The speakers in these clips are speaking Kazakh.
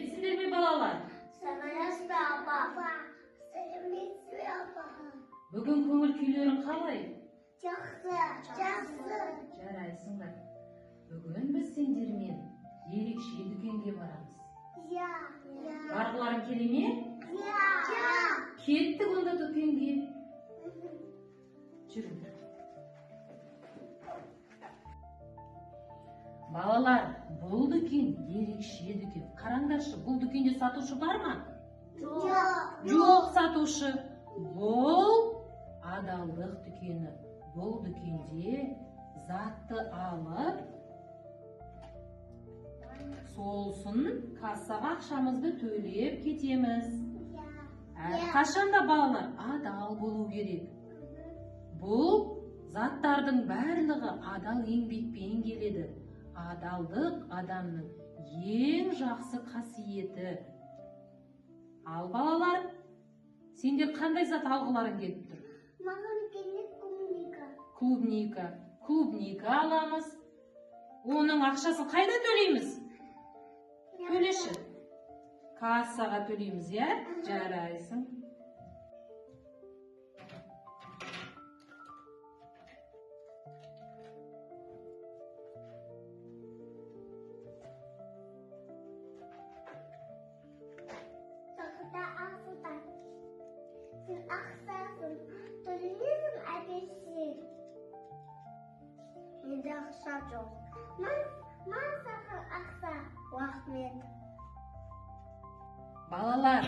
Сәлеметсіздер ме балалар? Сәлеметсіз апа. Сәлеметсіз апа. Бүгін көңіл күйлерің қалай? Жақсы. Жарайсыңдар. Бүгін біз сендермен ерекше дүкенге барамыз. Барғыларың келе ме? Кеттік онда дүкенге. Жүріңдер. Балалар, бұл дүкен ерекше дүкен. Қараңдаршы, бұл дүкенде сатушы бар ма? Жоқ сатушы. Бұл адалдық дүкені. Бұл дүкенде затты алып, солсын кассаға ақшамызды төлеп кетеміз. Қашанда балалар адал болу керек. Бұл заттардың барлығы адал еңбекпен келеді. Адалдық адамның ең жақсы қасиеті. Ал балалар, сендер қандай зат алғыларың келіп тұр? Маған келіп Клубника. Клубника аламыз. Оның ақшасын қайда төлейміз? Төлеші. Кассаға төлейміз, я? Жарайсың. Сақыда ақсыдан. Сен ақсасын. Төлейсің әкесі. Менде ақша жоқ. Мен саған ақша. Рахмет. Балалар,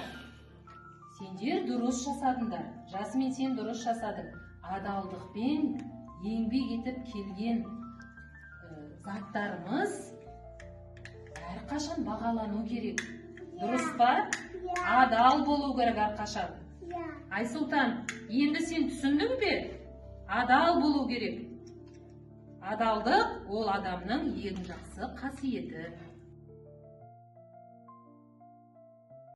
сендер дұрыс жасадыңдар. Жасымен сен дұрыс жасадың. Адалдықпен еңбек етіп келген заттарымыз әрқашан бағалану керек. Дұрыс па? Адал болу керек әрқашан. Айсұлтан, енді сен түсіндің бе? Адал болу керек. Адалдық ол адамның ең жақсы қасиеті.